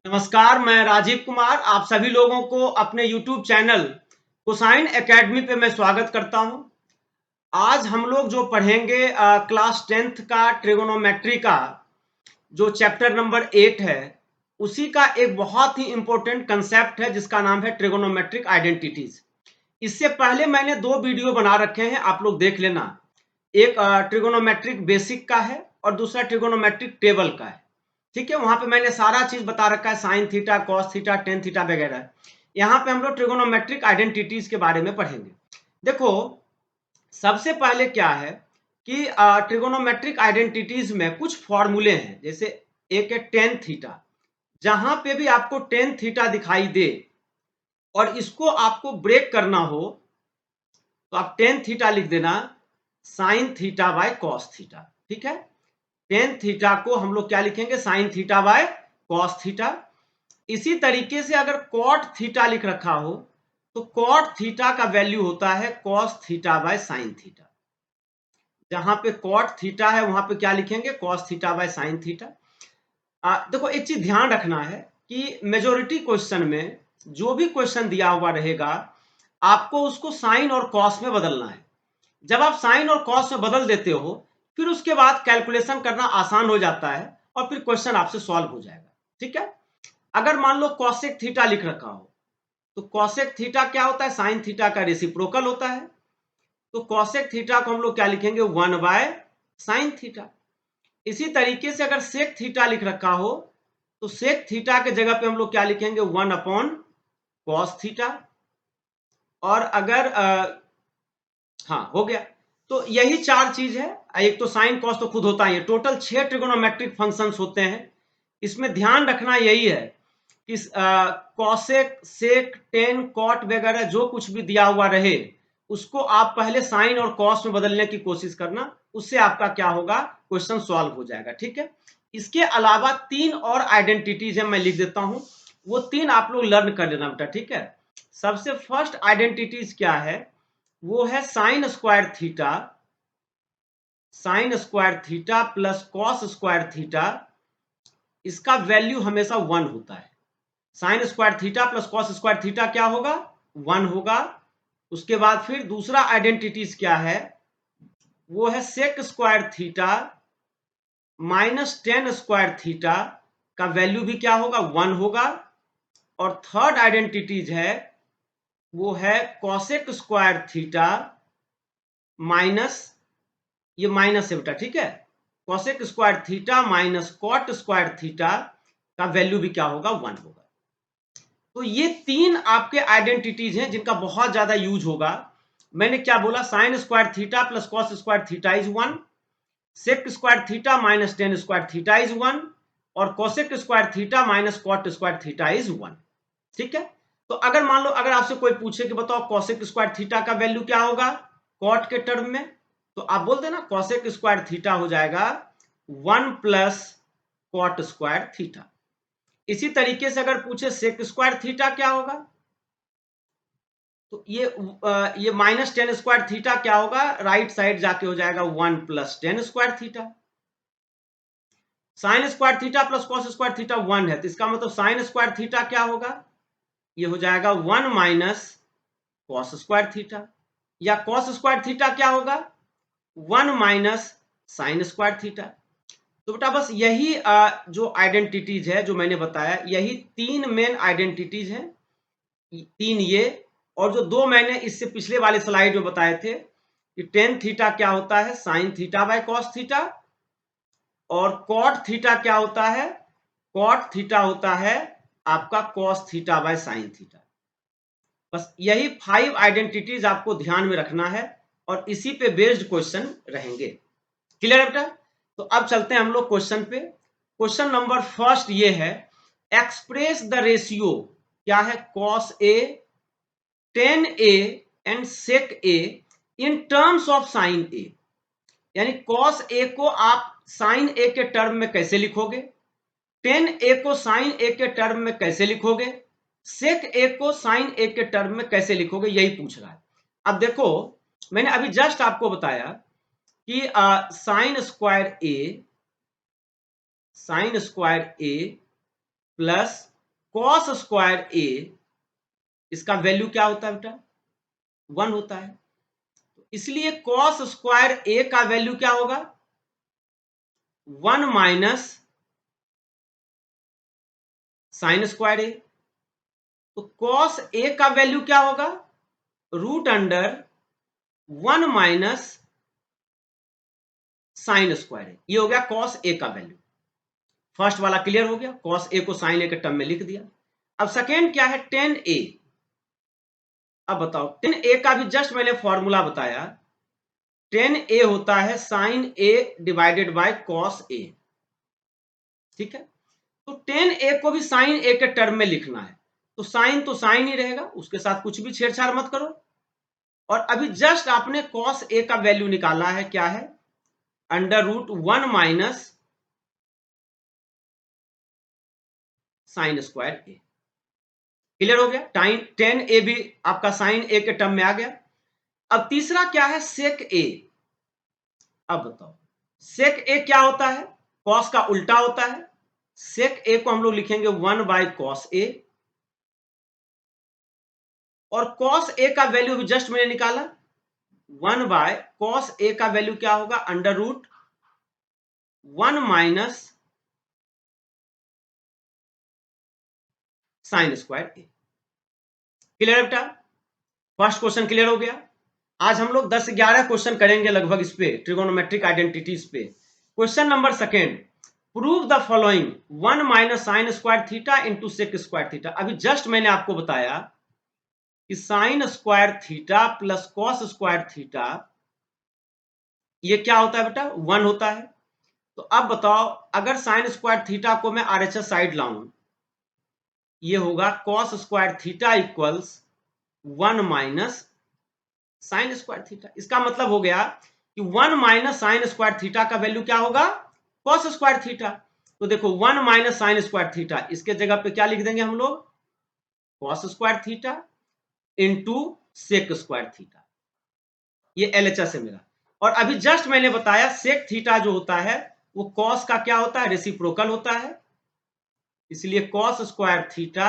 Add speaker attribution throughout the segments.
Speaker 1: नमस्कार, मैं राजीव कुमार आप सभी लोगों को अपने YouTube चैनल कोसाइन एकेडमी पे मैं स्वागत करता हूं। आज हम लोग जो पढ़ेंगे क्लास 10th का ट्रिगोनोमेट्री का जो चैप्टर नंबर 8 है, उसी का एक बहुत ही इंपॉर्टेंट कंसेप्ट है जिसका नाम है ट्रिगोनोमेट्रिक आइडेंटिटीज। इससे पहले मैंने 2 वीडियो बना रखे हैं, आप लोग देख लेना। एक ट्रिगोनोमेट्रिक बेसिक का है और दूसरा ट्रिगोनोमेट्रिक टेबल का है। ठीक है, वहां पे मैंने सारा चीज बता रखा है, sine theta, cos theta, tan theta वगैरह। यहाँ पे हम लोग ट्रिगोनोमेट्रिक आइडेंटिटीज के बारे में पढ़ेंगे। देखो, सबसे पहले क्या है कि ट्रिगोनोमेट्रिक आइडेंटिटीज में कुछ फॉर्मूले हैं। जैसे एक है टेन थीटा, जहां पे भी आपको टेन थीटा दिखाई दे और इसको आपको ब्रेक करना हो तो आप टेन थीटा लिख देना sign theta by cos theta. ठीक है, टेन थीटा को हम लोग क्या लिखेंगे, sine theta by cos theta. इसी तरीके से अगर कॉट थीटा लिख रखा हो तो कॉट थीटा का वैल्यू होता है cos theta by sine theta. जहां पे कॉट थीटा है वहां पे क्या लिखेंगे, cos theta by sine theta. देखो, एक चीज ध्यान रखना है कि मेजोरिटी क्वेश्चन में जो भी क्वेश्चन दिया हुआ रहेगा आपको उसको साइन और कॉस में बदलना है। जब आप साइन और कॉस में बदल देते हो फिर उसके बाद कैलकुलेशन करना आसान हो जाता है और फिर क्वेश्चन आपसे सॉल्व हो जाएगा। ठीक है, अगर मान लो कॉसेक थीटा लिख रखा हो तो कॉसेक थीटा क्या होता है, साइन थीटा का रेसिप्रोकल होता है। तो कॉसेक थीटा को हम लोग क्या लिखेंगे, 1 बाय साइन थीटा। इसी तरीके से अगर सेक थीटा लिख रखा हो तो सेक थीटा के जगह पे हम लोग क्या लिखेंगे, 1/कॉस थीटा। और अगर हाँ हो गया, तो यही चार चीज है। एक तो साइन कॉस तो खुद होता ही है। टोटल 6 ट्रिगोनोमेट्रिक फंक्शंस होते हैं। इसमें ध्यान रखना यही है कि कॉसेक, सेक, टेन, कॉट वगैरह जो कुछ भी दिया हुआ रहे उसको आप पहले साइन और कॉस में बदलने की कोशिश करना, उससे आपका क्या होगा, क्वेश्चन सॉल्व हो जाएगा। ठीक है, इसके अलावा 3 और आइडेंटिटीज है, मैं लिख देता हूं, वो 3 आप लोग लर्न कर लेना बेटा। ठीक है, सबसे फर्स्ट आइडेंटिटीज क्या है, वो है sign square theta, sign square theta plus cos square theta, इसका वैल्यू हमेशा 1 होता है। Sign square theta plus cos square theta क्या होगा, 1 होगा। उसके बाद फिर दूसरा आइडेंटिटीज क्या है, वो है sec square theta minus tan square theta, का वैल्यू भी क्या होगा, 1 होगा। और थर्ड आइडेंटिटीज है वो है कॉसेक स्क्वायर थीटा माइनस, ये माइनस है बेटा। ठीक है, cosec square theta minus cot square theta का वैल्यू भी क्या होगा, 1 होगा। तो ये 3 आपके आइडेंटिटीज हैं जिनका बहुत ज्यादा यूज होगा। मैंने क्या बोला, sine square theta plus cos square theta is 1, sec square theta minus tan square theta is 1, और cosec square theta minus cot square theta is 1। ठीक है, तो अगर मान लो अगर आपसे कोई पूछे कि बताओ कॉसेक स्क्वायर थीटा का वैल्यू क्या होगा कॉट के टर्म में, तो आप बोल देना कॉसेक स्क्वायर थीटा हो जाएगा 1 प्लस कॉट स्क्वायर थीटा। इसी तरीके से अगर पूछे सेक स्क्वायर थीटा क्या होगा, तो ये माइनस टेन स्क्वायर थीटा क्या होगा, राइट साइड जाके हो जाएगा 1 plus tan square theta. Sign square theta plus cos square theta 1 है, तो इसका मतलब साइन स्क्वायर थीटा क्या होगा, ये हो जाएगा 1 माइनस कॉस स्क्वायर थीटा। या कॉस स्क्वायर थीटा क्या होगा, 1 माइनस साइन स्क्वायर थीटा। तो बेटा बस यही जो आइडेंटिटीज है जो मैंने बताया, यही 3 मेन आइडेंटिटीज हैं। 3 ये, और जो 2 मैंने इससे पिछले वाले स्लाइड में बताए थे कि टेन थीटा क्या होता है, sine theta by cos theta, और कॉट थीटा क्या होता है, कॉट थीटा होता है आपका cos theta by sine theta. बस यही 5 आइडेंटिटीज आपको ध्यान में रखना है और इसी पे बेस्ड क्वेश्चन रहेंगे। क्लियर है बेटा? तो अब चलते हैं हम लोग क्वेश्चन पे। क्वेश्चन नंबर फर्स्ट ये है, एक्सप्रेस द रेशियो, क्या है, cos A, tan A and sec A in terms of sine A. यानी कॉस ए को आप साइन ए के टर्म में कैसे लिखोगे, टेन ए को साइन ए के टर्म में कैसे लिखोगे, सेक ए को साइन ए के टर्म में कैसे लिखोगे, यही पूछ रहा है। अब देखो, मैंने अभी जस्ट आपको बताया कि साइन स्क्वायर ए, साइन स्क्वायर ए प्लस कॉस स्क्वायर ए, इसका वैल्यू क्या होता है बेटा? 1 होता है। इसलिए कॉस स्क्वायर ए का वैल्यू क्या होगा? 1 माइनस साइन स्क्वायर ए। तो कॉस ए का वैल्यू क्या होगा? Root under 1 minus sine square A. ये हो गया कॉस ए का वैल्यू। फर्स्ट वाला क्लियर हो गया, कॉस ए को साइन ए के टर्म में लिख दिया। अब सेकेंड क्या है? टेन ए। अब बताओ, टेन ए का भी जस्ट मैंने फॉर्मूला बताया। टेन ए होता है sine A divided by cos A, ठीक है। तो टेन ए को भी साइन ए के टर्म में लिखना है, तो साइन ही रहेगा, उसके साथ कुछ भी छेड़छाड़ मत करो। और अभी जस्ट आपने कॉस ए का वैल्यू निकाला है, क्या है? Under root 1 minus sine square A. Clear हो गया? टेन ए भी आपका साइन ए के टर्म में आ गया। अब तीसरा क्या है? सेक ए। अब बताओ, सेक ए क्या होता है? कॉस का उल्टा होता है। सेक ए को हम लोग लिखेंगे 1 बाय कॉस ए, और कॉस ए का वैल्यू भी जस्ट मैंने निकाला, 1 बाय कॉस ए का वैल्यू क्या होगा? Under root 1 minus sine square A. Clear बेटा? फर्स्ट क्वेश्चन क्लियर हो गया। आज हम लोग 10-11 क्वेश्चन करेंगे लगभग इस पे, ट्रिगोनोमेट्रिक आइडेंटिटीज पे। Question number second, prove the following 1 minus sine square theta into sec square theta. अभी जस्ट मैंने आपको बताया कि sine square theta plus cos square theta, ये क्या होता है बेटा? 1 होता है। तो अब बताओ, अगर साइन स्क्वायर थीटा को मैं आरएचएस साइड लाऊं, ये होगा cos square theta equals 1 minus sine square theta. इसका मतलब हो गया कि 1 माइनस साइन स्क्वायर थीटा का वैल्यू क्या होगा? Cos square theta. तो देखो 1 माइनस साइन स्क्वायर थीटा, इसके जगह पे क्या लिख देंगे हम लोग? Cos square theta into sec square theta. ये एलएचएस है मेरा। और अभी जस्ट मैंने बताया सेक थीटा जो होता है वो कॉस का क्या होता है? रेसिप्रोकल होता है। इसलिए cos square theta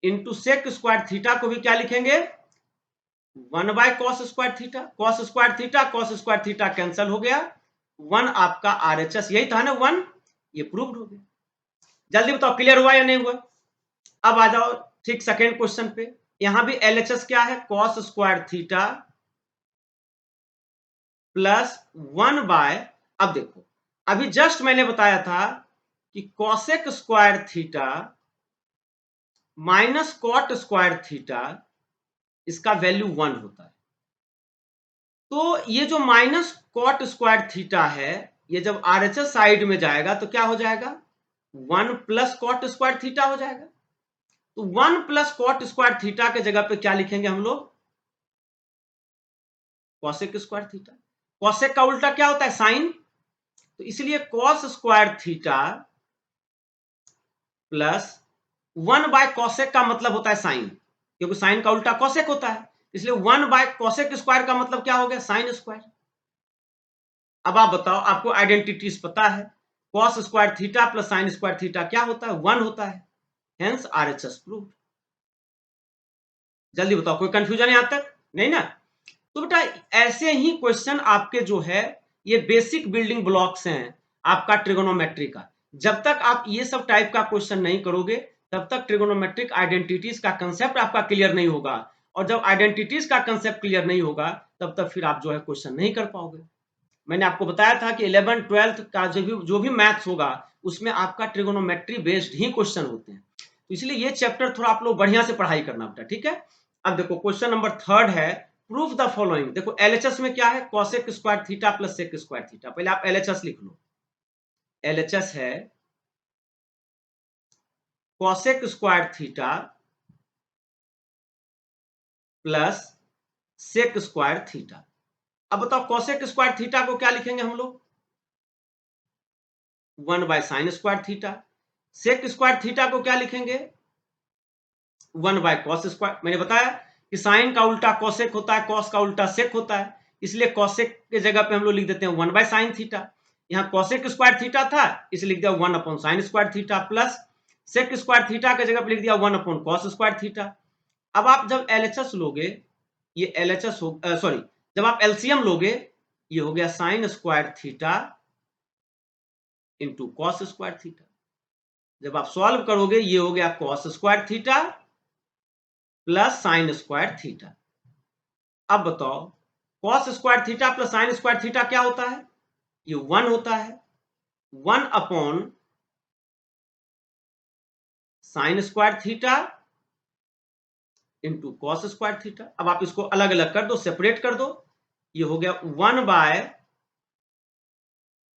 Speaker 1: into sec square theta को भी क्या लिखेंगे? 1 by cos square theta. Cos square theta cancel हो गया, 1 आपका आरएचएस यही था ना 1, ये प्रूव्ड हो गया। जल्दी बताओ क्लियर हुआ या नहीं हुआ? अब आ जाओ ठीक सेकेंड क्वेश्चन पे। यहां भी एलएचएस क्या है? Cos square theta plus 1 by, अब देखो अभी जस्ट मैंने बताया था कि cosec square theta minus cot square theta, इसका वैल्यू 1 होता है। तो ये जो माइनस कॉट स्क्वायर थीटा है, ये जब आरएचएस साइड में जाएगा तो क्या हो जाएगा? 1 प्लस कॉट स्क्वायर थीटा हो जाएगा। तो 1 प्लस कॉट स्क्वायर थीटा के जगह पे क्या लिखेंगे हम लोग? Cosec square theta. कॉसेक का उल्टा क्या होता है? साइन। तो इसलिए cos square theta plus 1 bye cosec का मतलब होता है साइन, क्योंकि साइन का उल्टा कॉसेक होता है। इसलिए 1 बाय कॉसेक स्क्वायर का मतलब क्या हो गया? Sine square. अब आप बताओ, आपको आइडेंटिटीज पता है, cos square theta plus sign square theta क्या होता है? 1 होता है। Hence RHS proved. जल्दी बताओ, कोई कंफ्यूजन यहां तक नहीं ना? तो बेटा ऐसे ही क्वेश्चन आपके जो है ये बेसिक बिल्डिंग ब्लॉक्स हैं आपका ट्रिगोनोमेट्री का। जब तक आप ये सब टाइप का क्वेश्चन नहीं करोगे तब तक ट्रिगोनोमेट्रिक आइडेंटिटीज का कंसेप्ट आपका क्लियर नहीं होगा, और जब आइडेंटिटीज का कंसेप्ट क्लियर नहीं होगा तब तक फिर आप जो है क्वेश्चन नहीं कर पाओगे। मैंने आपको बताया था कि 11th-12th का जो भी मैथ्स होगा उसमें आपका ट्रिगोनोमेट्री बेस्ड ही क्वेश्चन होते हैं। तो इसलिए ये चैप्टर थोड़ा आप लोग बढ़िया से पढ़ाई करना बेटा, ठीक है। अब देखो क्वेश्चन नंबर थर्ड है, प्रूफ द फॉलोइंग। देखो एलएचएस में क्या है? Cosec square theta plus sec square theta. पहले आप एलएचएस लिख लो। एलएचएस है cosec square theta plus sec square theta. अब बताओ कॉसेक स्क्वायर थीटा को क्या लिखेंगे हम लोग? 1 by sine square theta. Sec square theta को क्या लिखेंगे? 1 बाय कॉस स्क्वायर। मैंने बताया कि साइन का उल्टा कॉसेक होता है, कॉस का उल्टा सेक होता है, इसलिए कॉसेक के जगह पे हम लोग लिख देते हैं 1 बाय साइन थीटा। यहाँ कॉसेक स्क्वायर थीटा था इसलिए लिख दिया 1 upon sine square theta plus sec square theta के जगह पे लिख दिया 1 कॉस स्क्वायर थीटा। अब आप जब LHS लोगे, ये LHS हो, सॉरी, जब आप LCM लोगे, ये हो गया sine square theta into cos square theta. जब आप सॉल्व करोगे, ये हो गया cos square theta plus sign square theta. अब बताओ cos square theta plus sign square theta क्या होता है? ये 1 होता है, 1 sine square theta into cos square theta. अब आप इसको अलग अलग कर दो, सेपरेट कर दो, ये हो गया 1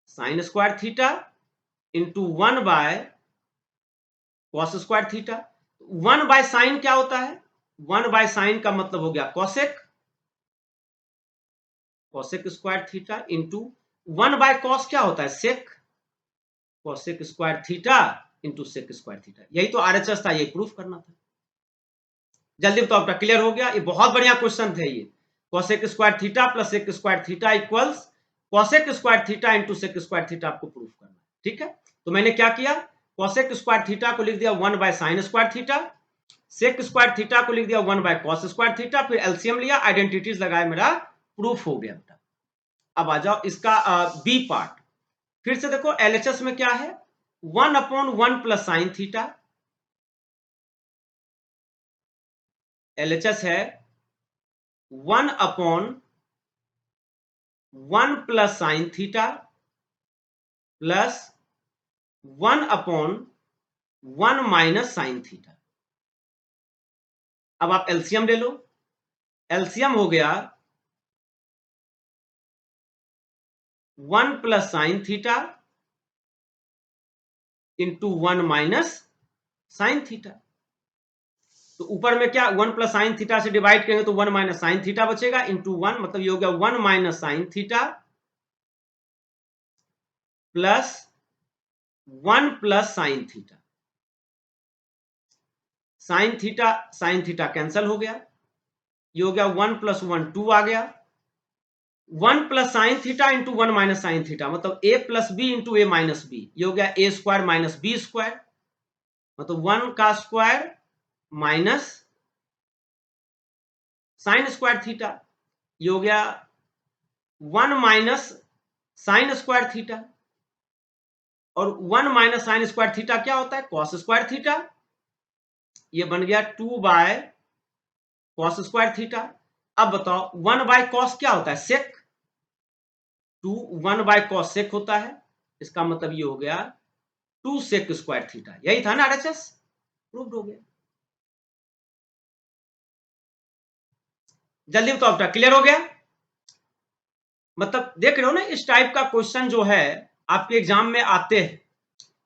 Speaker 1: sine square theta into 1 cos square theta. 1 sine क्या होता है? 1 साइन का मतलब हो गया cosec, cosec square theta into 1 cos क्या होता है? Sec, cosec square theta into sec square theta. यही तो RHS था, यही प्रूफ करना था। जल्दी बताओ, आपका क्लियर हो गया? ये बहुत बढ़िया क्वेश्चन थे ये। Cosec square theta plus sec square theta equals cosec square theta into sec square theta आपको प्रूफ करना है। ठीक है, तो मैंने क्या किया, कॉसेक स्क्वायर थीटा को लिख दिया 1 sine square theta, sec square theta को लिख दिया 1 कॉस स्क्वायर थीटा, फिर एलसीएम लिया, आइडेंटिटीज लगाए, मेरा प्रूफ हो गया बेटा। अब आ जाओ इसका बी पार्ट। फिर से देखो LHS में क्या है, 1 प्लस साइन थीटा। LHS है 1 plus sine theta plus 1 minus sine theta. अब आप एलसीएम ले लो, एलसीएम हो गया 1 plus sine theta into 1 minus sine theta. तो ऊपर में क्या 1 प्लस साइन थीटा से डिवाइड करेंगे तो 1 माइनस साइन थीटा बचेगा इंटू 1, मतलब ये हो गया 1 minus sine theta plus 1 plus sine theta. Sine theta cancel हो गया, ये हो गया 1 प्लस 1 2 आ गया, 1 plus sine theta into 1 minus sine theta, मतलब a plus B into A minus B, ये हो गया a square minus B square, मतलब 1 का square minus sine square theta, ये हो गया 1 माइनस साइन स्क्वायर थीटा, और 1 माइनस साइन स्क्वायर थीटा क्या होता है? Cos square theta. ये बन गया 2 बाय कॉस स्क्वायर थीटा। अब बताओ 1 बाय कॉस क्या होता है? सेक। 1 बाय कॉस सेक होता है, इसका मतलब ये हो गया 2 सेक स्क्वायर थीटा। यही था ना RHS, प्रूव्ड हो गया। जल्दी बताओ बेटा, क्लियर हो गया? मतलब देख रहे हो ना, इस टाइप का क्वेश्चन जो है आपके एग्जाम में आते हैं,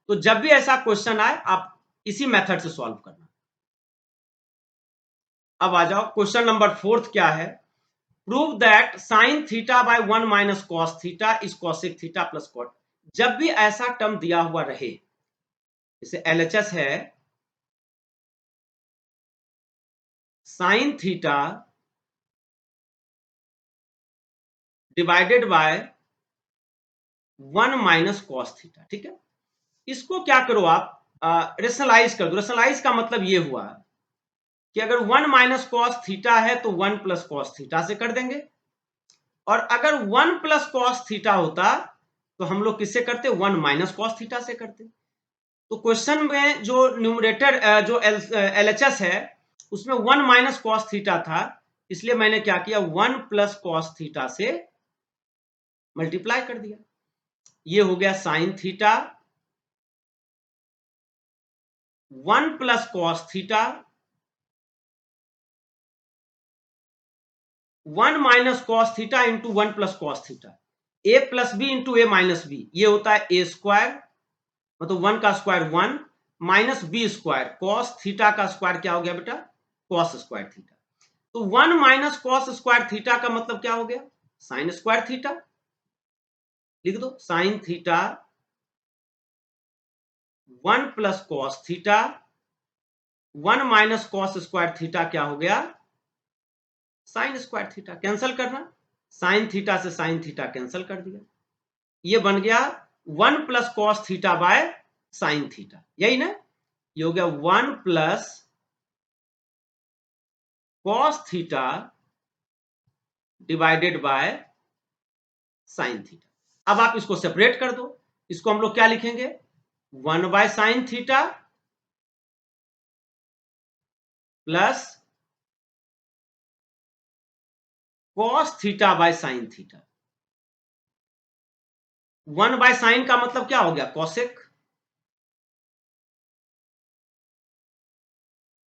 Speaker 1: तो जब भी ऐसा क्वेश्चन आए आप इसी मेथड से सॉल्व करना। अब आ जाओ क्वेश्चन नंबर 4 क्या है, prove that sine theta by 1 minus cos theta is cosec theta plus cot. जब भी ऐसा टर्म दिया हुआ रहे, जैसे LHS है sine theta divided by 1 minus cos theta, ठीक है, इसको क्या करो आप रेशनलाइज कर दो। रेशनलाइज का मतलब ये हुआ कि अगर 1 माइनस कॉस थीटा है तो 1 प्लस कॉस थीटा से कर देंगे, और अगर 1 प्लस कॉस थीटा होता तो हम लोग किससे करते? 1 माइनस कॉस थीटा से करते। तो क्वेश्चन में जो न्यूमरेटर जो LHS है उसमें 1 माइनस कॉस थीटा था, इसलिए मैंने क्या किया 1 प्लस कॉस थीटा से मल्टीप्लाई कर दिया। ये हो गया sine theta 1 plus cos theta 1 minus cos theta into 1 plus cos theta, A plus B into A minus B, ये होता है ए स्क्वायर, मतलब 1 का square 1 minus B square, cos theta का स्क्वायर क्या हो गया बेटा? Cos square theta. तो 1 माइनस कॉस स्क्वायर थीटा का मतलब क्या हो गया? Sine square theta. लिख दो sign theta 1 plus cos theta 1 minus cos square theta क्या हो गया? Sine square theta. कैंसिल करना, साइन थीटा से साइन थीटा कैंसिल कर दिया, ये बन गया 1 plus cos theta by sine theta, यही ना। ये हो गया 1 plus cos theta divided by sine theta. अब आप इसको सेपरेट कर दो, इसको हम लोग क्या लिखेंगे, 1 by sine theta plus cos theta by sine theta. 1 by sine का मतलब क्या हो गया, cosec,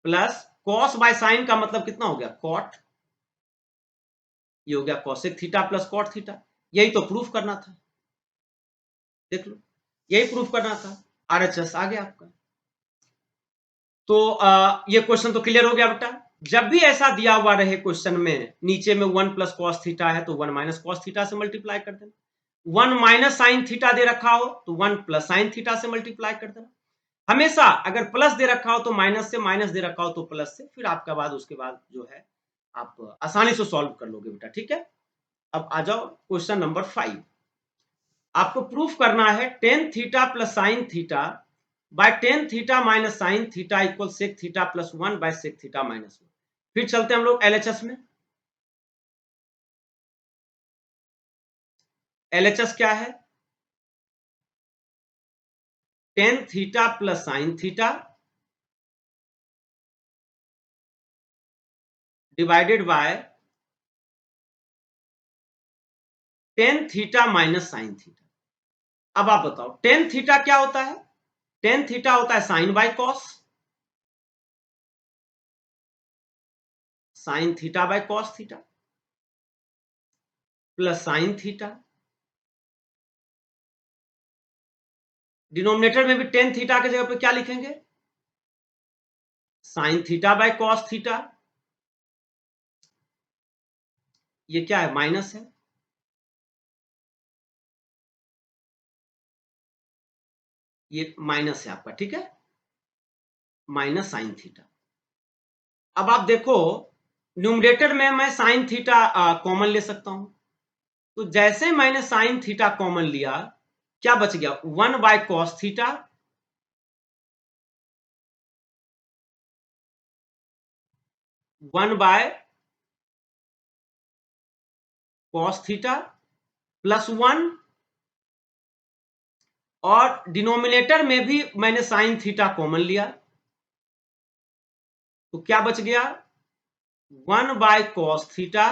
Speaker 1: plus cos by sine का मतलब कितना हो गया, कॉट। ये हो गया cosec theta plus cot theta. यही तो प्रूफ करना था, देख लो, यही प्रूफ करना था। आरएचएस आ गया आपका। तो ये क्वेश्चन तो क्लियर हो गया बेटा। जब भी ऐसा दिया हुआ रहे क्वेश्चन में, नीचे में 1 प्लस कॉस थीटा है तो 1 माइनस कॉस थीटा से मल्टीप्लाई कर देना, 1 माइनस साइन थीटा दे रखा हो तो 1 प्लस साइन थीटा से मल्टीप्लाई कर देना। हमेशा अगर प्लस दे रखा हो तो माइनस से, माइनस दे रखा हो तो प्लस से, फिर आपका बाद उसके बाद जो है आप आसानी से सॉल्व कर लोगे बेटा, ठीक है। अब आ जाओ क्वेश्चन नंबर 5। आपको प्रूफ करना है tan theta plus sine theta by tan theta minus sine theta equal sec theta plus 1 by sec theta minus 1। फिर चलते हैं हम लोग एलएचएस में। एलएचएस क्या है, tan theta plus sine theta divided by tan theta minus sine theta. अब आप बताओ टेन थीटा क्या होता है, टेन थीटा होता है sine by cos, sine theta by cos theta plus sine theta, denominator में भी टेन थीटा की जगह पे क्या लिखेंगे, sine theta by cos theta. ये क्या है, माइनस है, ये माइनस है आपका, ठीक है, माइनस साइन थीटा। अब आप देखो न्यूमरेटर में मैं साइन थीटा कॉमन ले सकता हूं, तो जैसे मैंने साइन थीटा कॉमन लिया, क्या बच गया, 1 by cos theta 1 by cos theta plus 1, और डिनोमिनेटर में भी मैंने साइन थीटा कॉमन लिया, तो क्या बच गया, 1 बाय कॉस थीटा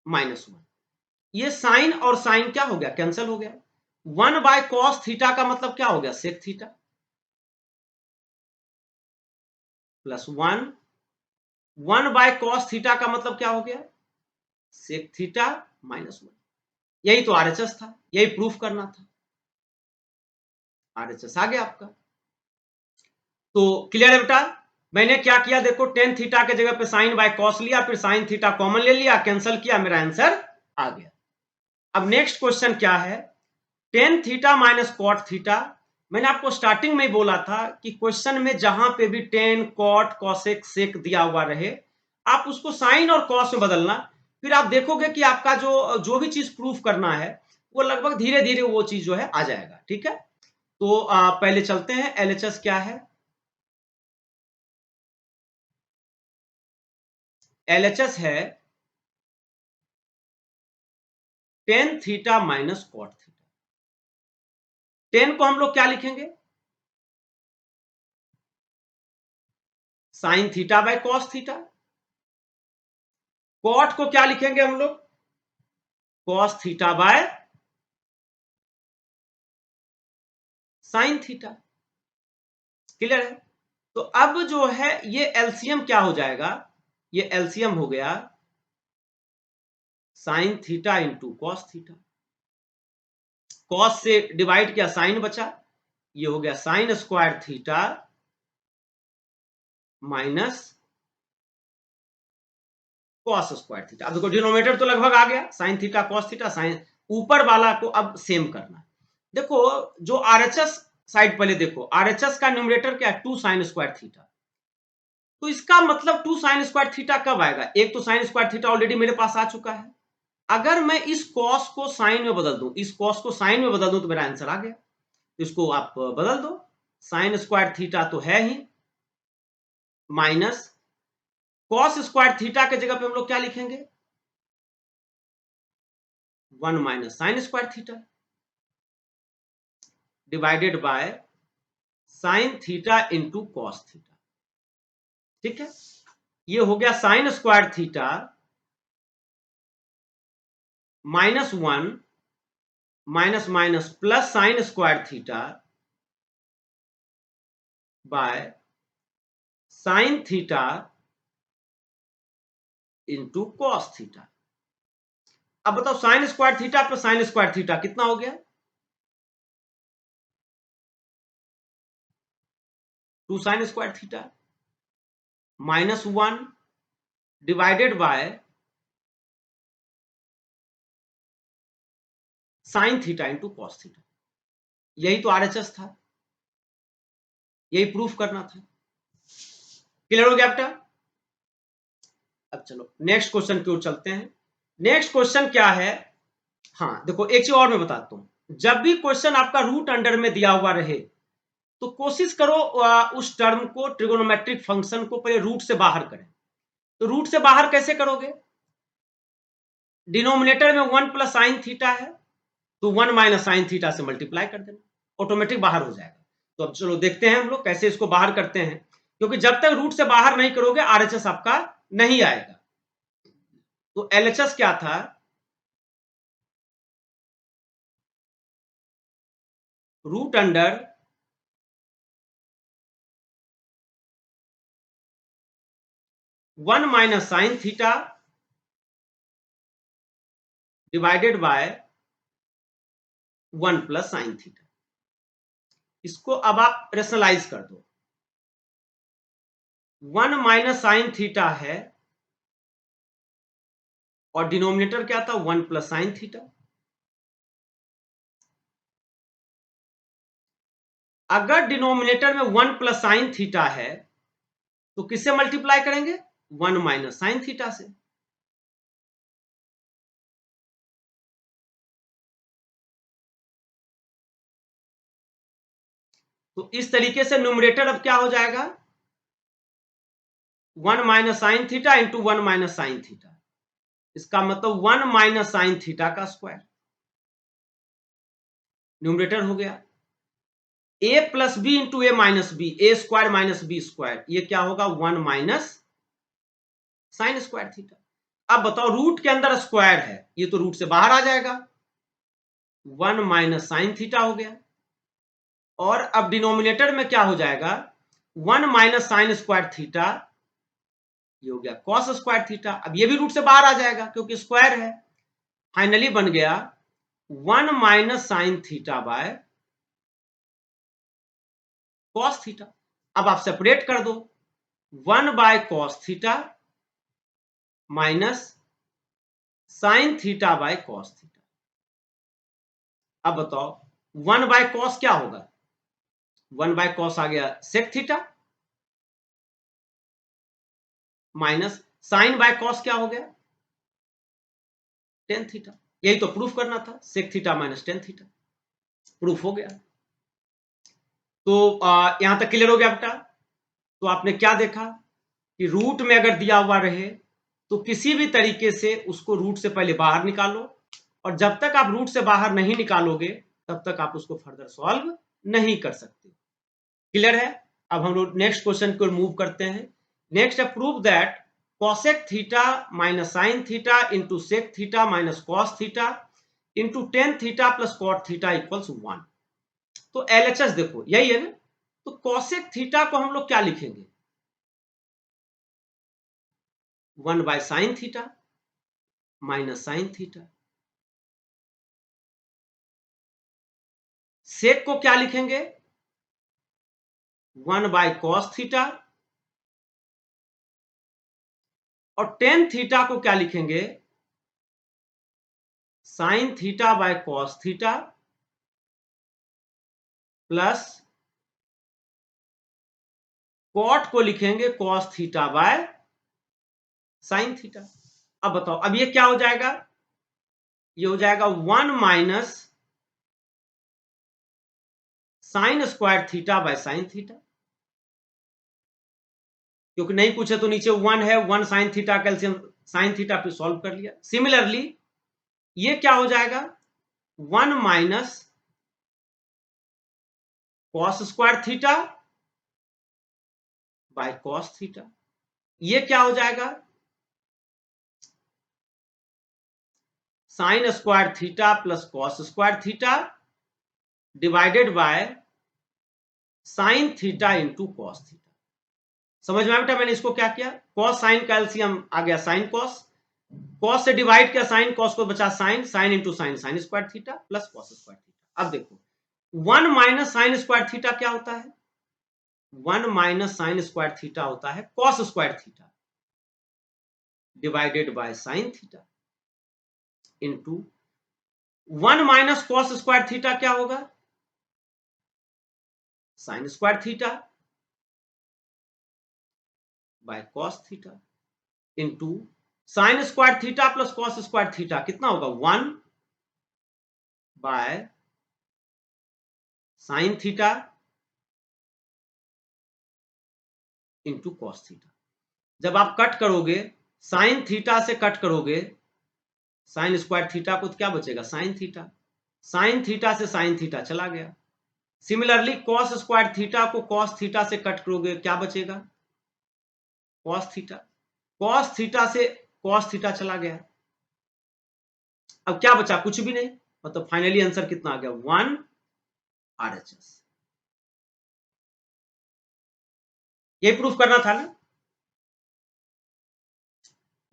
Speaker 1: माइनस 1। ये साइन और साइन क्या हो गया, कैंसिल हो गया। 1 बाय कॉस थीटा का मतलब क्या हो गया, sec theta plus 1, 1 by cos theta का मतलब क्या हो गया, सेक थीटा माइनस 1। यही तो आरएचएस था, यही प्रूफ करना था, आरएचएस आ गया आपका। तो क्लियर है बेटा। मैंने क्या किया, देखो टेन थीटा के जगह पे साइन बाय कॉस लिया, फिर साइन थीटा कॉमन ले लिया, कैंसिल किया, मेरा आंसर आ गया। अब नेक्स्ट क्वेश्चन क्या है, tan theta minus cot theta. मैंने आपको स्टार्टिंग में ही बोला था कि क्वेश्चन में जहां पे भी टेन कॉट कॉसेक सेक दिया हुआ रहे, आप उसको साइन और कॉस में बदलना, फिर आप देखोगे कि आपका जो जो भी चीज प्रूफ करना है वो लगभग धीरे धीरे वो चीज जो है आ जाएगा, ठीक है। तो पहले चलते हैं एलएचएस क्या है। एलएचएस है tan theta minus cot theta. Tan को हम लोग क्या लिखेंगे, sine theta by cos theta. Cot को क्या लिखेंगे हम लोग, cos theta by sine theta. Clear है। तो अब जो है ये एलसीएम क्या हो जाएगा, ये एलसीएम हो गया sine theta into cos theta. Cos से डिवाइड किया, साइन बचा, ये हो गया sine square theta minus cos square theta. अब देखो डिनोमिनेटर तो लगभग आ गया, sine theta cos theta, sine ऊपर वाला को अब सेम करना है। देखो जो आरएचएस साइड पहले देखो, आरएचएस का न्यूमरेटर क्या है, 2 साइन स्क्वायर थीटा। तो इसका मतलब 2 साइन स्क्वायर थीटा कब आएगा, एक तो साइन स्क्वायर थीटा ऑलरेडी मेरे पास आ चुका है, अगर मैं इस कॉस को साइन में बदल दूं, इस कॉस को साइन में बदल दूं तो मेरा आंसर आ गया। इसको आप बदल दो, साइन स्क्वायर थीटा तो है ही, माइनस कॉस स्क्वायर थीटा के जगह पे हम लोग क्या लिखेंगे, 1 minus sine square theta divided by sine theta into cos theta. ठीक है, ये हो गया sine square theta -1 minus minus plus sign square theta by sine theta into cos theta. अब बताओ sign square theta plus sign square theta कितना हो गया, 2 sign square theta -1 divided by sine theta into cos theta. यही तो RHS था, यही proof करना था। क्लियर हो गया बेटा? अब चलो नेक्स्ट क्वेश्चन की ओर चलते हैं। नेक्स्ट क्वेश्चन क्या है, हाँ देखो एक चीज और मैं बताता हूं, जब भी क्वेश्चन आपका रूट अंडर में दिया हुआ रहे तो कोशिश करो उस टर्म को, ट्रिगोनोमेट्रिक फंक्शन को पहले रूट से बाहर करें। तो रूट से बाहर कैसे करोगे, डिनोमिनेटर में 1 प्लस साइन थीटा है तो 1 माइनस साइन थीटा से मल्टीप्लाई कर देना, ऑटोमेटिक बाहर हो जाएगा। तो अब चलो देखते हैं हम लोग कैसे इसको बाहर करते हैं, क्योंकि जब तक रूट से बाहर नहीं करोगे आरएचएस आपका नहीं आएगा। तो एलएचएस क्या था, root under one minus sine theta divided by 1 plus sine theta. इसको अब आप रेशनलाइज कर दो, 1 माइनस साइन थीटा है और डिनोमिनेटर क्या था, 1 प्लस साइन थीटा। अगर डिनोमिनेटर में 1 प्लस साइन थीटा है तो किससे मल्टीप्लाई करेंगे, 1 माइनस साइन थीटा से। तो इस तरीके से न्यूमरेटर अब क्या हो जाएगा, 1 minus sine theta into 1 minus sine theta. इसका मतलब 1 माइनस साइन थीटा का स्क्वायर न्यूमरेटर हो गया। ए plus B into A minus B, A square minus B square, ये क्या होगा, 1 माइनस साइन स्क्वायर थीटा। अब बताओ रूट के अंदर स्क्वायर है, ये तो रूट से बाहर आ जाएगा, 1 माइनस साइन थीटा हो गया। और अब डिनोमिनेटर में क्या हो जाएगा, 1 माइनस साइन स्क्वायर थीटा, ये हो गया कॉस स्क्वायर थीटा। अब ये भी रूट से बाहर आ जाएगा क्योंकि स्क्वायर है। फाइनली बन गया 1 minus sine theta by cos theta. अब आप सेपरेट कर दो, 1 by cos theta minus sine theta by cos theta. अब बताओ 1 बाय कॉस क्या होगा, 1 बाय कॉस आ गया sec theta minus sine by cos क्या हो गया, टेन थीटा। यही तो प्रूफ करना था, sec theta minus tan theta, proof हो गया। तो यहां तक क्लियर हो गया बेटा? तो आपने क्या देखा कि रूट में अगर दिया हुआ रहे तो किसी भी तरीके से उसको रूट से पहले बाहर निकालो, और जब तक आप रूट से बाहर नहीं निकालोगे तब तक आप उसको फर्दर सॉल्व नहीं कर सकते। क्लियर है? अब हम लोग नेक्स्ट क्वेश्चन को मूव करते हैं। नेक्स्ट है, prove that cosec theta minus sine theta into sec theta minus cos theta into tan theta plus cot theta equals 1। तो एलएचएस देखो यही है ना, तो कॉसेक थीटा को हम लोग क्या लिखेंगे, 1 by sine theta minus sine theta. Sec को क्या लिखेंगे, 1 बाय कॉस थीटा, और टेन थीटा को क्या लिखेंगे, sine theta by cos theta plus cot को लिखेंगे cos theta by sine theta. अब बताओ अब ये क्या हो जाएगा, ये हो जाएगा 1 minus sine square theta by sine theta, क्योंकि नहीं पूछे तो नीचे 1 है, 1 साइन थीटा का एलसीएम साइन थीटा पे सॉल्व कर लिया। सिमिलरली ये क्या हो जाएगा, 1 minus cos square theta by cos theta, ये क्या हो जाएगा, sign square theta plus cos square theta divided by sine theta into cos theta. समझ में आया बेटा, मैंने इसको क्या किया, कॉस साइन का एलसीएम आ गया साइन कॉस, कॉस से डिवाइड किया साइन, कॉस को बचा sine, sine into sine sine square theta plus cos square theta. अब देखो 1 माइनस साइन स्क्वायर थीटा क्या होता है, 1 माइनस साइन स्क्वायर थीटा होता है cos square theta divided by sine theta into 1 minus cos square theta क्या होगा, sign square theta by cos theta into sign square theta plus cos square theta कितना होगा, 1 by sine theta into cos theta. जब आप cut करोगे sine theta से cut करोगे sign square theta को, तो क्या बचेगा, साइन थीटा, साइन थीटा से साइन थीटा चला गया। सिमिलरली कॉस स्क्वायर थीटा को कॉस थीटा से कट करोगे क्या बचेगा, कॉस थीटा, कॉस थीटा से कॉस थीटा चला गया। अब क्या बचा, कुछ भी नहीं, मतलब फाइनली आंसर कितना आ गया, 1 RHS। ये प्रूफ करना था ना,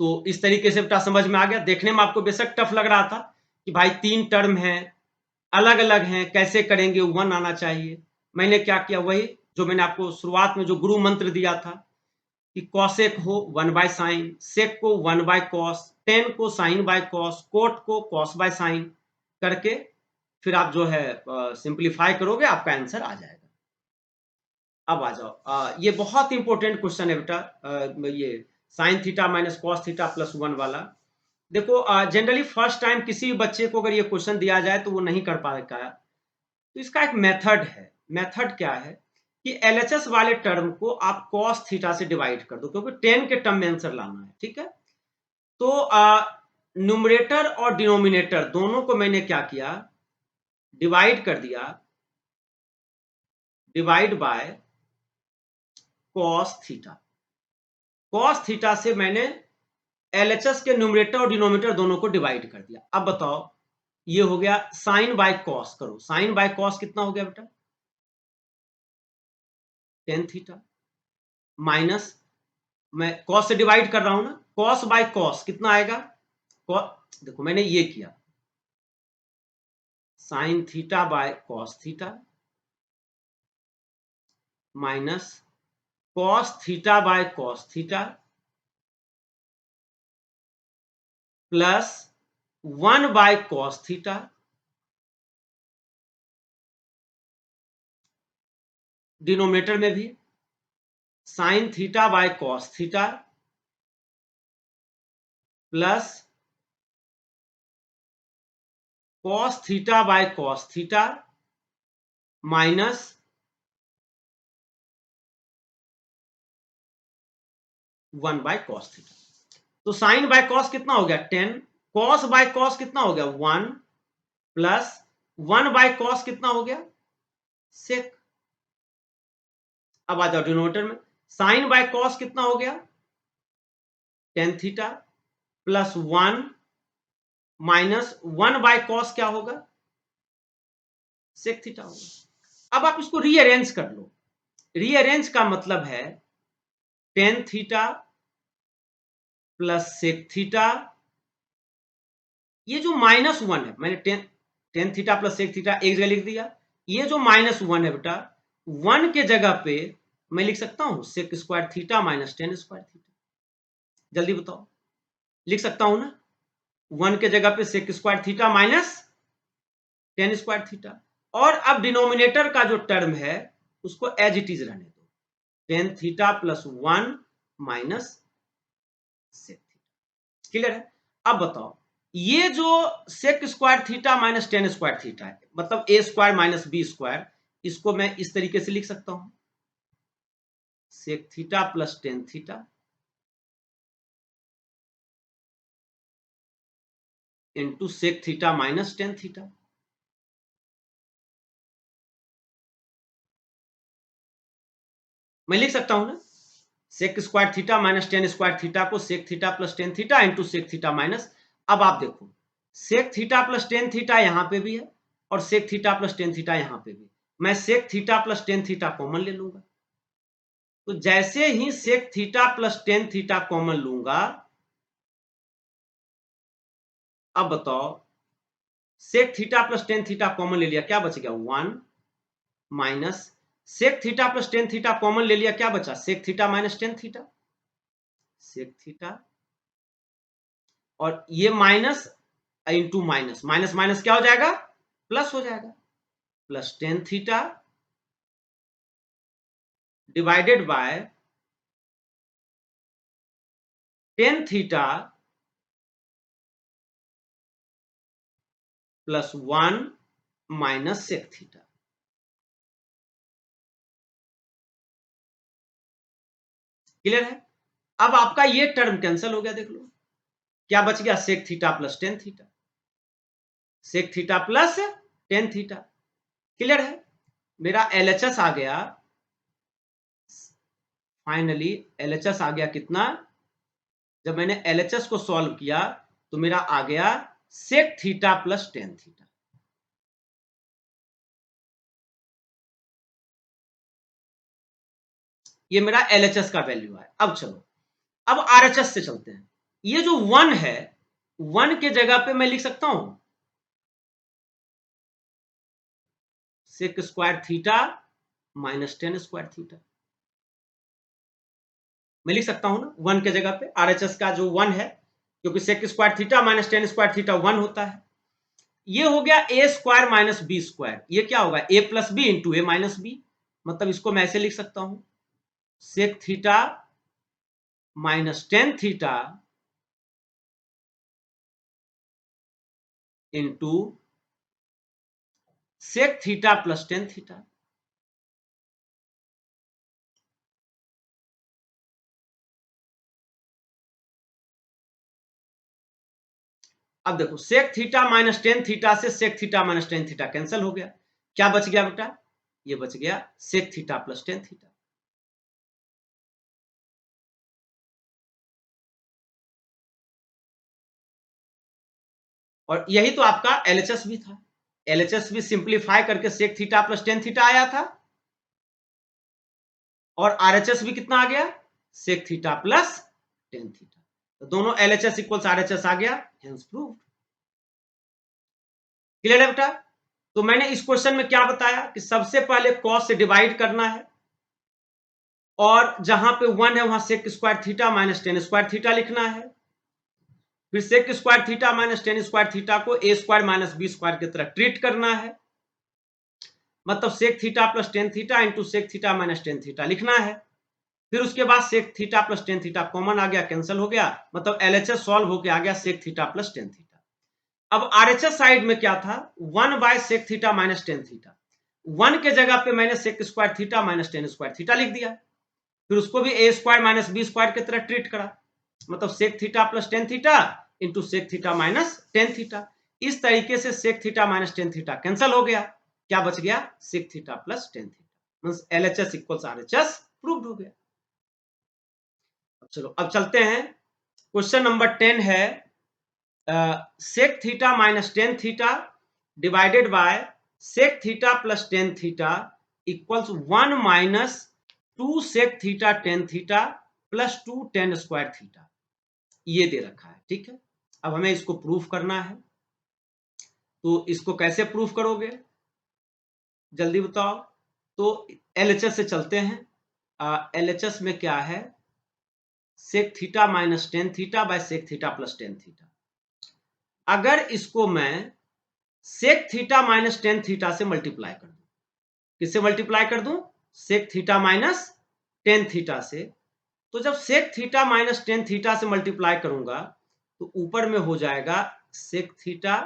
Speaker 1: तो इस तरीके से बेटा समझ में आ गया। देखने में आपको बेशक टफ लग रहा था कि भाई 3 टर्म हैं, अलग अलग हैं, कैसे करेंगे, 1 आना चाहिए। मैंने क्या किया, वही जो मैंने आपको शुरुआत में जो गुरु मंत्र दिया था कि कॉसेक हो 1 बाय साइन, सेक को 1 बाय कॉस, टेन को साइन बाय कॉस, कोट को कॉस बाय साइन करके फिर आप जो है सिंप्लीफाई करोगे, आपका आंसर आ जाएगा। अब आ जाओ, ये बहुत इंपॉर्टेंट क्वेश्चन है बेटा, ये sign theta minus cos theta plus 1 वाला। देखो जनरली फर्स्ट टाइम किसी भी बच्चे को अगर ये क्वेश्चन दिया जाए तो वो नहीं कर पाएगा, तो इसका एक मेथड है। मेथड क्या है कि एलएचएस वाले टर्म को आप कॉस थीटा से डिवाइड कर दो, क्योंकि 10 के टर्म में आंसर लाना है, ठीक है। तो न्यूमरेटर और डिनोमिनेटर दोनों को मैंने क्या किया, डिवाइड कर दिया, divide by cos theta. Cos theta से मैंने एलएचएस के न्यूमरेटर और डिनोमिनेटर दोनों को डिवाइड कर दिया। अब बताओ, ये हो गया साइन बाय कॉस, करो साइन बाय कॉस कितना हो गया बेटा, टेन थीटा, माइनस मैं कॉस से डिवाइड कर रहा हूं ना, कॉस बाय कॉस कितना आएगा, देखो मैंने ये किया sign theta by cos theta minus cos theta by cos theta plus 1 by cos theta denominator में भी sign theta by cos theta plus cos theta by cos theta minus 1 by cos theta. तो sign by cos कितना हो गया 10, cos by cos कितना हो गया 1 plus 1 by cos कितना हो गया सेक। अब आ जाओ डिनोमिनेटर में, साइन बाय कॉस कितना हो गया ten theta plus 1 minus 1 by cos क्या होगा सेक थीटा होगा। अब आप इसको रीअरेंज कर लो, रीअरेंज का मतलब है tan theta plus sec theta, ये जो -1 है, मैंने tan theta plus sec theta एक जगह लिख दिया, ये जो -1 है बेटा 1 के जगह पे मैं लिख सकता हूं sec square theta minus tan square theta. जल्दी बताओ, लिख सकता हूं ना, 1 के जगह पे sec square theta minus tan square theta. और अब डिनोमिनेटर का जो टर्म है उसको एज इट इज रहने दो, tan theta plus 1 minus sec theta. Clear है। अब बताओ, ये जो sec square theta minus tan square theta है, मतलब A square minus B square, इसको मैं इस तरीके से लिख सकता हूं, sec theta plus tan theta into sec theta minus tan theta. मैं लिख सकता हूं ना, sec square theta minus tan square theta को sec theta plus tan theta into sec theta minus. अब आप देखो, sec theta plus tan theta यहां पे भी है और sec theta plus tan theta यहां पे भी। मैं sec theta plus tan theta common ले लूंगा, तो जैसे ही sec theta plus tan theta common लूंगा, अब बताओ, sec theta plus tan theta common ले लिया, क्या बच गया, one minus sec theta plus tan theta common ले लिया, क्या बचा, sec theta minus tan theta, sec theta, और ये minus into minus, minus minus क्या हो जाएगा, प्लस हो जाएगा, plus tan theta divided by tan theta plus one minus sec theta. Clear है? अब आपका ये टर्म कैंसिल हो गया, देख लो क्या बच गया, sec theta plus tan theta, sec theta plus tan theta. Clear है? मेरा एलएचएस आ गया, फाइनली एलएचएस आ गया कितना, जब मैंने एलएचएस को सॉल्व किया तो मेरा आ गया sec theta plus tan theta. ये मेरा एलएचएस का वैल्यू है। अब चलो, अब आरएचएस से चलते हैं। ये जो वन है, वन के जगह पे मैं लिख सकता हूं sec square theta minus tan square theta, मैं लिख सकता हूं ना, वन के जगह पे आरएचएस का जो वन है, क्योंकि sec square theta minus tan square theta one होता है। ये हो गया A square minus B square, ये क्या होगा, A plus B into A minus B. मतलब इसको मैं ऐसे लिख सकता हूं, sec theta minus tan theta into sec theta plus tan theta. अब देखो, sec theta minus tan theta से sec theta minus tan theta cancel हो गया, क्या बच गया बेटा, ये बच गया sec theta plus tan theta. और यही तो आपका एलएचएस भी था, एलएचएस भी सिंप्लीफाई करके sec theta plus tan theta आया था, और आरएचएस भी कितना आ गया, sec theta plus tan theta. तो दोनों एलएचएस इक्वल्स आरएचएस आ गया, हेंस प्रूव्ड। क्लियर है बेटा? तो मैंने इस क्वेश्चन में क्या बताया कि सबसे पहले कॉस से डिवाइड करना है, और जहां पे वन है वहां sec square theta minus tan square theta लिखना है, फिर sec square theta minus tan square theta को A square minus B square की तरह ट्रीट करना है, मतलब sec theta plus tan theta into sec theta minus tan theta लिखना है। फिर उसके बाद sec theta plus tan theta common आ गया, कैंसिल हो गया, मतलब एलएचएस सॉल्व होके आ गया sec theta plus tan theta. अब आरएचएस साइड में क्या था, one by sec theta minus tan theta, one के जगह पे मैंने sec square theta minus tan square theta लिख दिया, फिर उसको भी a square minus B square की तरह ट्रीट करा, मतलब sec theta plus tan theta into sec theta minus tan theta. इस तरीके से sec theta minus tan theta cancel हो गया, क्या बच गया, sec theta plus tan theta, means LHS equals RHS proved हो गया। चलो अब चलते हैं, क्वेश्चन नंबर 10 है, sec theta minus tan theta divided by sec theta plus tan theta equals one minus two sec theta tan theta plus two tan square theta, ये दे रखा है। ठीक है, अब हमें इसको प्रूफ करना है, तो इसको कैसे प्रूफ करोगे, जल्दी बताओ। तो एलएचएस से चलते हैं, एलएचएस में क्या है, sec theta minus tan theta by sec theta plus tan theta. अगर इसको मैं sec theta minus tan theta से मल्टीप्लाई कर दूं, किससे मल्टीप्लाई कर दूं, sec theta minus tan theta से, तो जब sec theta minus tan theta से मल्टीप्लाई करूंगा तो ऊपर में हो जाएगा sec theta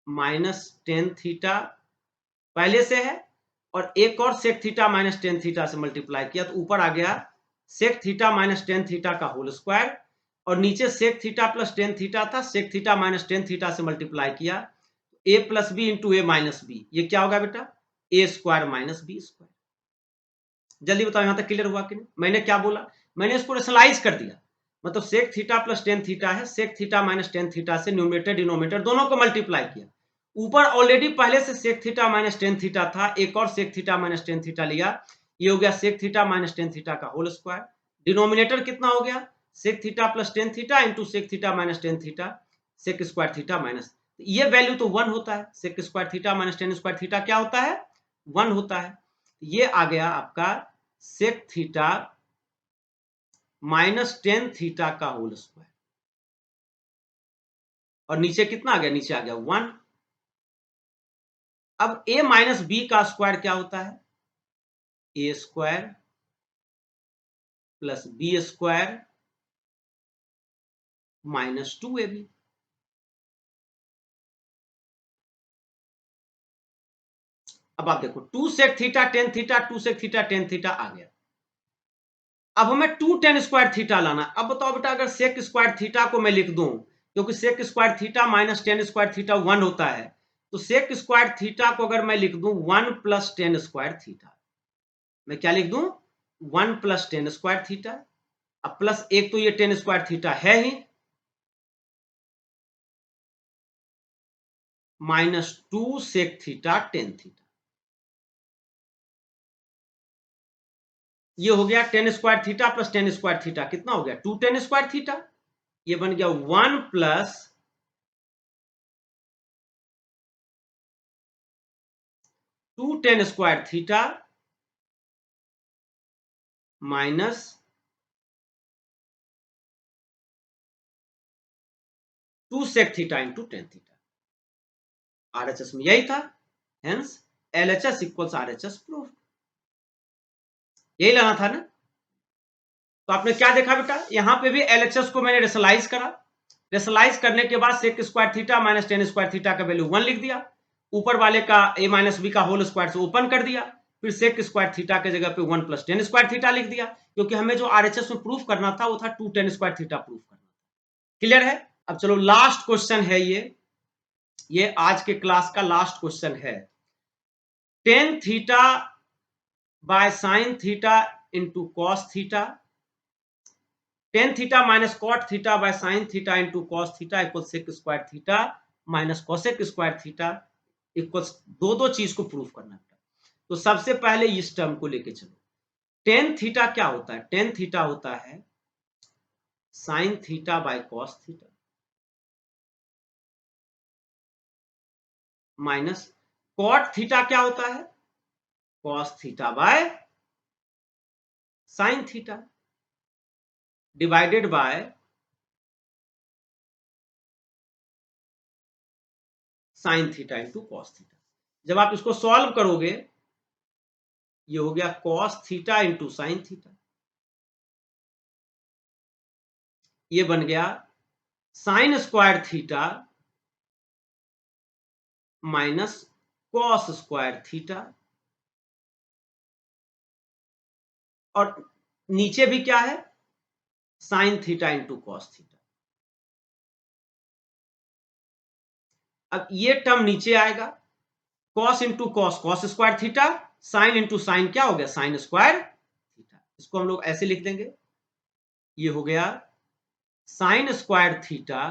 Speaker 1: minus tan theta, पहले से है और एक और sec theta minus tan theta से मल्टीप्लाई किया तो ऊपर आ गया sec theta minus tan theta का होल स्क्वायर, और नीचे sec theta plus tan theta था, sec theta minus tan theta से मल्टीप्लाई किया, A plus B into A minus B, ये क्या होगा बेटा, A square minus B square. जल्दी बताओ यहां तक क्लियर हुआ कि नहीं? मैंने क्या बोला, मैंने इसको रेशनलाइज कर दिया, मतलब sec theta plus tan theta है, sec theta minus tan theta से न्यूमरेटर डिनोमिनेटर दोनों को मल्टीप्लाई किया, ऊपर ऑलरेडी पहले से sec theta minus tan theta था, एक और sec theta minus tan theta लिया, ये हो गया sec theta minus tan theta का होल स्क्वायर, डिनोमिनेटर कितना हो गया, sec theta plus tan theta into sec theta minus tan theta sec square theta minus, ये वैल्यू तो वन होता है, sec square theta minus tan square theta क्या होता है, वन होता है, ये आ गया आपका sec theta minus tan theta का होल स्क्वायर, और नीचे कितना आ गया, नीचे आ गया वन। अब a माइनस बी का स्क्वायर क्या होता है, A square plus B square minus two A B. अब आप देखो two sec theta tan theta, two sec theta tan theta आ गया, अब हमें टू टेन स्क्वायर थीटा लाना। अब बताओ बेटा, अगर सेक स्क्वायर थीटा को मैं लिख दूं, क्योंकि sec square theta minus tan square theta one होता है, तो सेक स्क्वायर थीटा को अगर मैं लिख दूं one plus tan square theta, मैं क्या लिख दूं, one plus tan square theta, अब प्लस एक तो ये टेन स्क्वायर थीटा है ही, minus two sec theta tan theta, ये हो गया tan square theta plus tan square theta, कितना हो गया, टू टेन स्क्वायर थीटा, ये बन गया one plus two tan square theta minus two sec theta into tan theta. RHS में यही था, hence LHS equals RHS proof, यही लाना था ना। तो आपने क्या देखा बेटा, यहां पे भी एलएचएस को मैंने रेशनलाइज करा, रेशनलाइज करने के बाद sec square theta minus tan square theta का वैल्यू वन लिख दिया, ऊपर वाले का ए माइनस बी का होल स्क्वायर से ओपन कर दिया, फिर सेक स्क्वायर थीटा के जगह पे one plus tan square theta लिख दिया, क्योंकि हमें जो आरएचएस में प्रूफ करना था वो था two tan square theta proof करना था। क्लियर है? अब चलो लास्ट क्वेश्चन है ये आज के क्लास का लास्ट क्वेश्चन है, tan theta by sine theta into cos theta, tan theta minus cot theta by sine theta into cos theta equal sec square theta minus cosec square theta equals, दो दो चीज को proof करना है। तो सबसे पहले इस टर्म को लेके चलो, टेन थीटा क्या होता है, टेन थीटा होता है sine theta by cos theta minus cot theta क्या होता है, cos theta by sine theta divided by sine theta into cos theta. जब आप इसको सॉल्व करोगे, ये हो गया cos theta into sine theta, ये बन गया sine square theta minus cos square theta, और नीचे भी क्या है, sine theta into cos theta. अब ये टर्म नीचे आएगा, cos into cos cos square theta, sign into sign क्या हो गया, साइन स्क्वायर थीटा। इसको हम लोग ऐसे लिख देंगे, ये हो गया sine square theta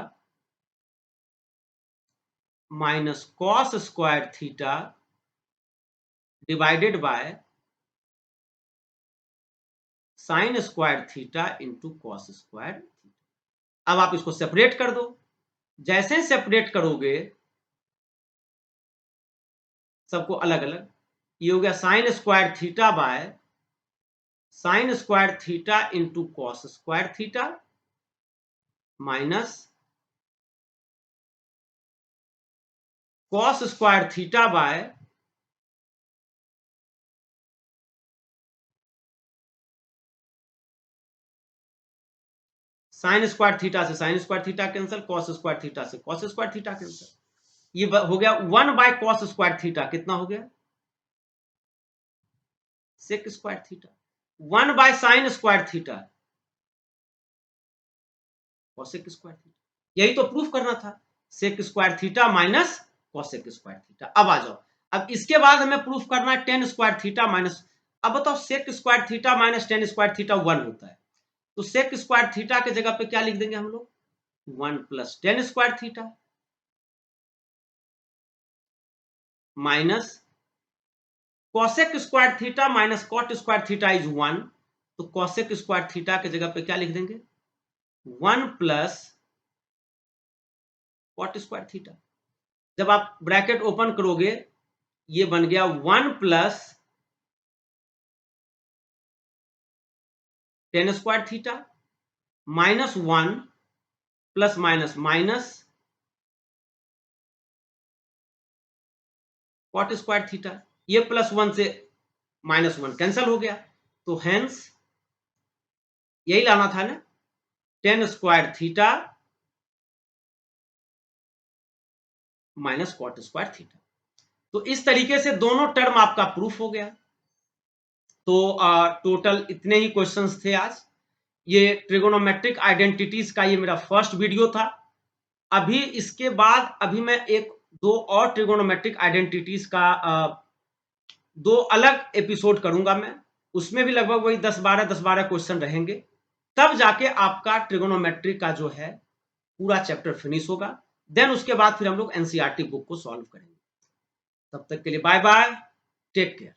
Speaker 1: minus cos square theta divided by sine square theta into cos square theta. अब आप इसको सेपरेट कर दो, जैसे सेपरेट करोगे सबको अलग अलग, ये हो गया sine square theta by sine square theta into cos square theta minus cos square theta by sine square theta से sine square theta cancel, cos square theta से कॉस स्क्वायर थीटा कैंसिल, ये हो गया one by cos square theta, कितना हो गया sec square theta, 1 by sine square theta cosec square theta, यही तो प्रूफ करना था, sec square theta minus cosec square theta. अब आ जाओ, अब इसके बाद हमें प्रूफ करना है टेन स्क्वायर थीटा माइनस, अब बताओ sec square theta minus tan square theta 1 होता है, तो सेक स्क्वायर थीटा के जगह पे क्या लिख देंगे हम लोग, 1 plus tan square theta minus cosec square theta minus cot square theta is 1, तो कॉसेक स्क्वायर थीटा के जगह पे क्या लिख देंगे, 1 प्लस कॉट स्क्वायर थीटा। जब आप ब्रैकेट ओपन करोगे ये बन गया 1 plus tan square theta minus 1 plus minus minus cot square theta, ये प्लस 1 से माइनस 1 कैंसिल हो गया, तो हेंस यही लाना था ना, tan square theta minus cot square theta. तो इस तरीके से दोनों टर्म आपका प्रूफ हो गया। तो टोटल इतने ही क्वेश्चंस थे आज। ये ट्रिगोनोमेट्रिक आइडेंटिटीज का ये मेरा फर्स्ट वीडियो था। अभी इसके बाद अभी मैं एक दो और ट्रिगोनोमेट्रिक आइडेंटिटीज का दो अलग एपिसोड करूंगा मैं, उसमें भी लगभग वही 10-12 क्वेश्चन रहेंगे, तब जाके आपका ट्रिगोनोमेट्री का जो है पूरा चैप्टर फिनिश होगा। देन उसके बाद फिर हम लोग एनसीईआरटी बुक को सॉल्व करेंगे। तब तक के लिए बाय बाय, टेक केयर।